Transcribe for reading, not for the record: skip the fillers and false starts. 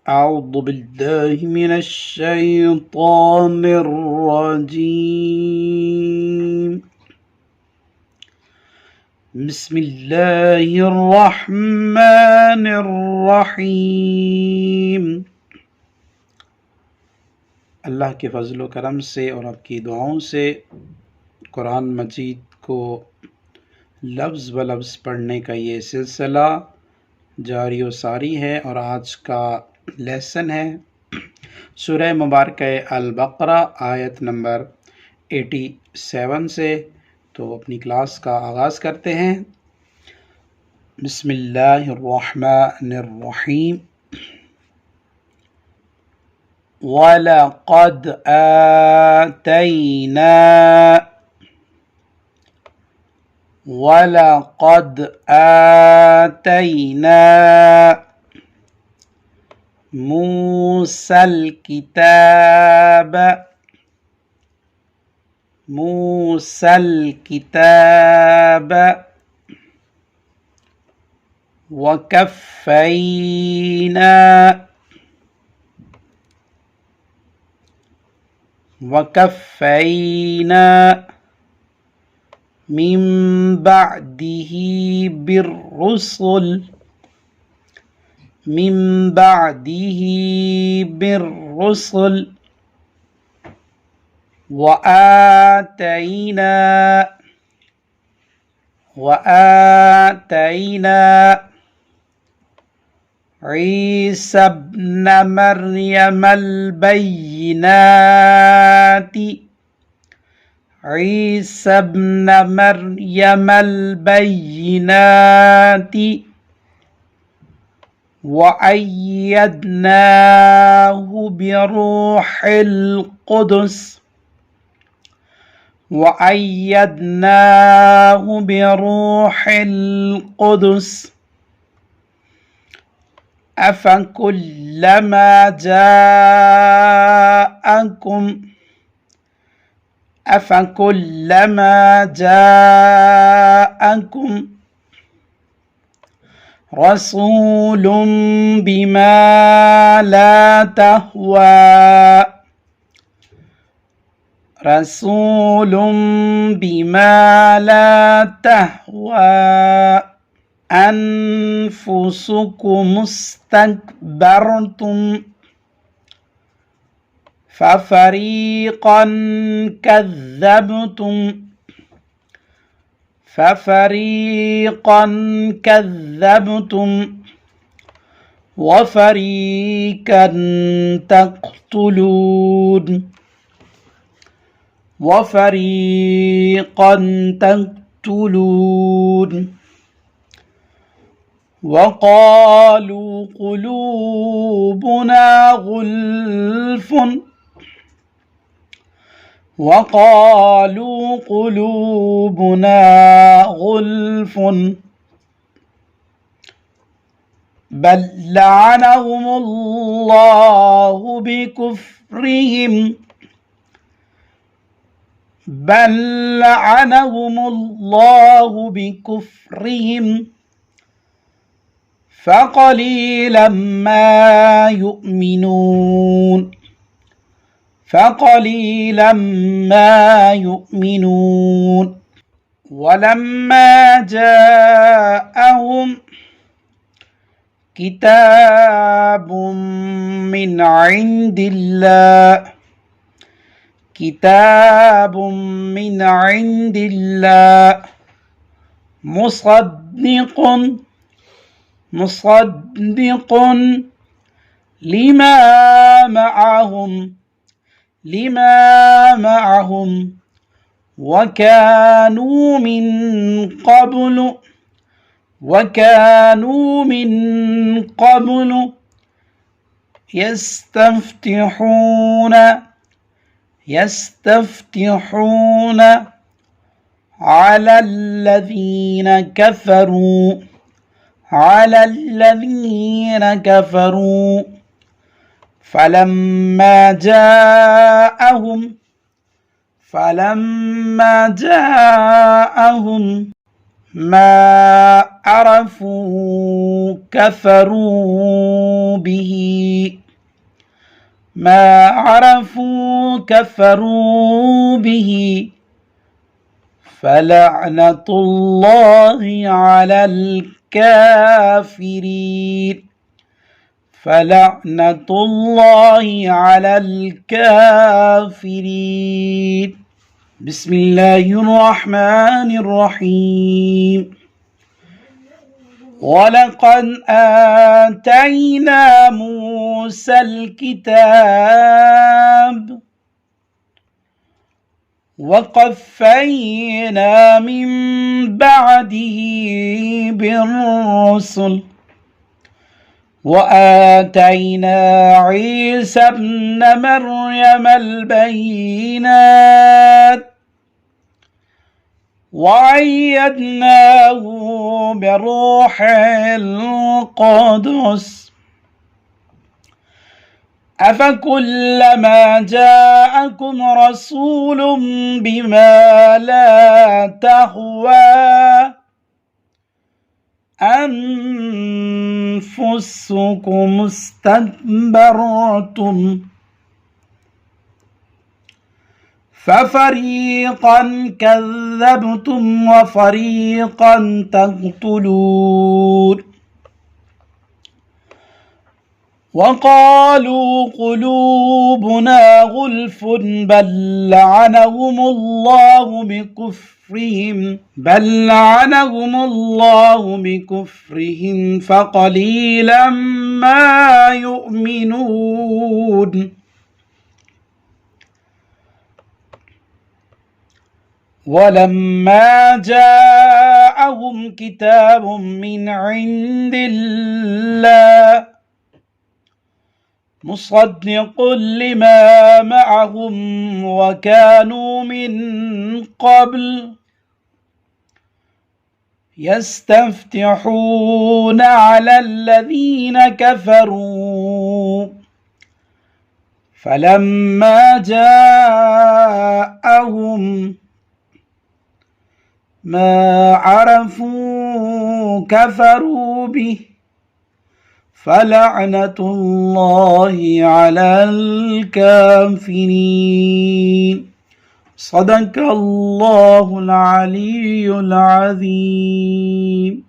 أعوذ بالله من الشيطان الرجيم. بسم الله الرحمن الرحيم। अल्लाह के फजल करम से और आपकी दुआओं से कुरान मजीद को लफ्ज़ ब लफ्ज़ पढ़ने का ये सिलसिला जारी व सारी है और आज का लेसन है सूरह मुबारक अल-बक़रा आयत नंबर 87 से। तो अपनी क्लास का आगाज़ करते हैं। बिस्मिल्लाहिर्रहमानिर्रहीम। वलक़द आतैना मूसल किताब वकफ़ैना मिन बअदिही बिर्रुसुल वआतैना ईसा इब्न मरियमल बैयिनाति वअय्यदनाहु बिरूहिल क़ुद्स अफ़कुल्लमा जाअकुम रसूलुम बिमा ला तहवा अनफुसुकुम इस्तकबरतुम फफरीक़न कज़्ज़बतुम वफ़रीक़न तक़्तुलून वक़ालू क़ुलूबुना ग़ुल्फ़ बल लअनहुमुल्लाहु बिकुफ़्रिहिम फ़क़लीलन मा युमिनून वलम्मा जाअहुम किताबुम मिन इंदिल्लाह मुसद्दिक़ुन लिमा मअहुम वकानू मिन क़ब्ल यस्तफ्तिहून अलल्लज़ीन कफ़रू फलम्मा जाअहुम ما عرفوا كفروا به ما عرفوا كفروا به فلعنة الله على الكافرين فلعنة الله على الكافرين. بسم الله الرحمن الرحيم. ولقد آتينا موسى الكتاب وقفينا من بعده بالرسل وآتينا عيسى ابن مريم البينات وأيدناه بروح القدس أفكلما جاءكم رسول بما لا تهوى أنفسكم استكبرتم ففريقا كذبتم وفريقا تقتلون وقالوا قلوبنا غلف بل لعنهم الله بكفرهم فقليلا ما يؤمنون. ولما جاءهم كتاب من عند الله مصدق لما معهم وكانوا من قبل يستفتحون على الذين كفروا فلما جاءهم ما عرفوا كفروا به فلعنة الله على الكافرين. صدق الله العلي العظيم.